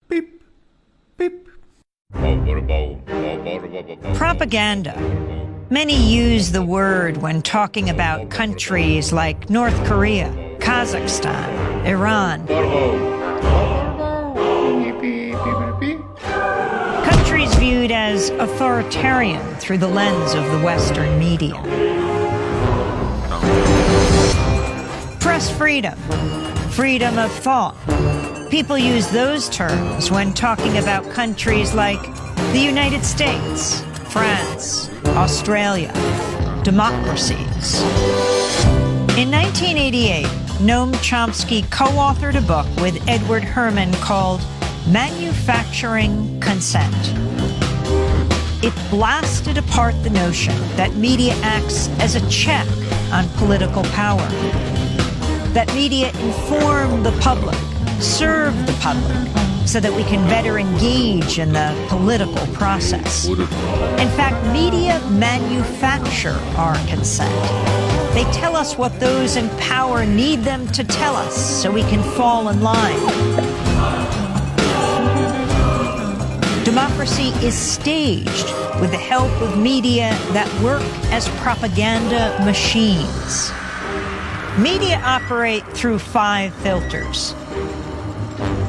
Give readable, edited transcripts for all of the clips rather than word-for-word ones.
Beep, beep. Propaganda. Many use the word when talking about countries like North Korea, Kazakhstan, Iran. Countries viewed as authoritarian through the lens of the Western media. Press freedom, freedom of thought. People use those terms when talking about countries like the United States, France, Australia, democracies. In 1988, Noam Chomsky co-authored a book with Edward Herman called Manufacturing Consent. It blasted apart the notion that media acts as a check on political power, that media inform the public, serve the public, so that we can better engage in the political process. In fact, media manufacture our consent. They tell us what those in power need them to tell us so we can fall in line. Democracy is staged with the help of media that work as propaganda machines. Media operate through 5 filters.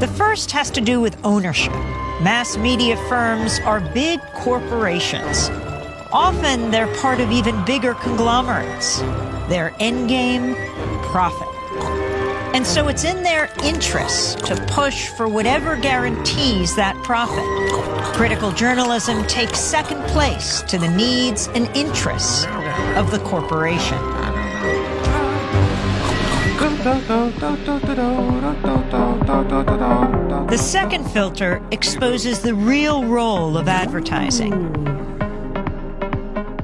The first has to do with ownership. Mass media firms are big corporations. Often they're part of even bigger conglomerates. Their end game, profit. And so it's in their interests to push for whatever guarantees that profit. Critical journalism takes second place to the needs and interests of the corporation. The second filter exposes the real role of advertising.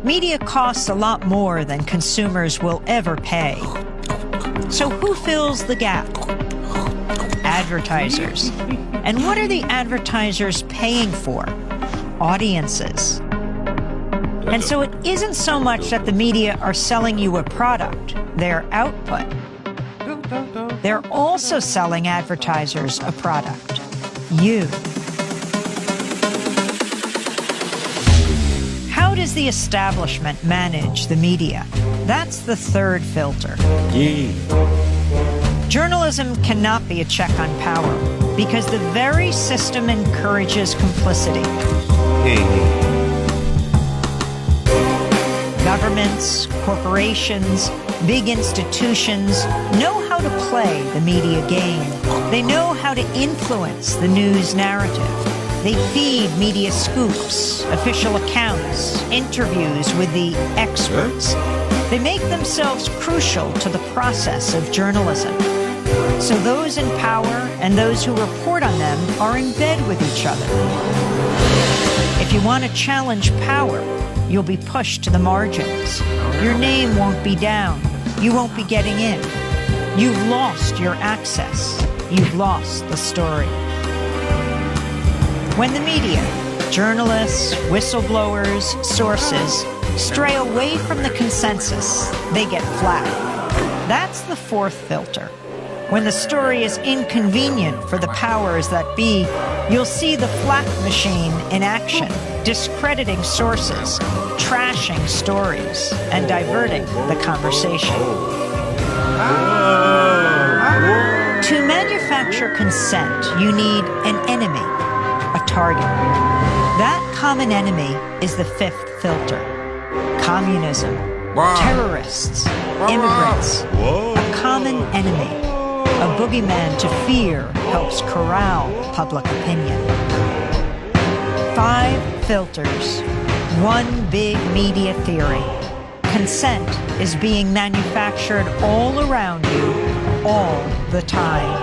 Media costs a lot more than consumers will ever pay. So who fills the gap? Advertisers. And what are the advertisers paying for? Audiences. And so it isn't so much that the media are selling you a product, their output. They're also selling advertisers a product, you. How does the establishment manage the media? That's the third filter. Journalism cannot be a check on power because the very system encourages complicity. Governments, corporations, big institutions know how to play the media game. They know how to influence the news narrative. They feed media scoops, official accounts, interviews with the experts. They make themselves crucial to the process of journalism. So those in power and those who report on them are in bed with each other. If you want to challenge power, you'll be pushed to the margins. Your name won't be down. You won't be getting in. You've lost your access. You've lost the story. When the media, journalists, whistleblowers, sources, stray away from the consensus, they get flat. That's the fourth filter. When the story is inconvenient for the powers that be, you'll see the flak machine in action, discrediting sources, trashing stories, and diverting the conversation. To manufacture consent, you need an enemy, a target. That common enemy is the fifth filter. Communism, terrorists, immigrants, a common enemy. A boogeyman to fear helps corral public opinion. 5 filters, one big media theory. Consent is being manufactured all around you, all the time.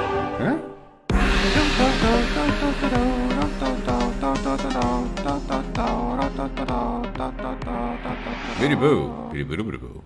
Biddy boo, biddy boo, biddy boo.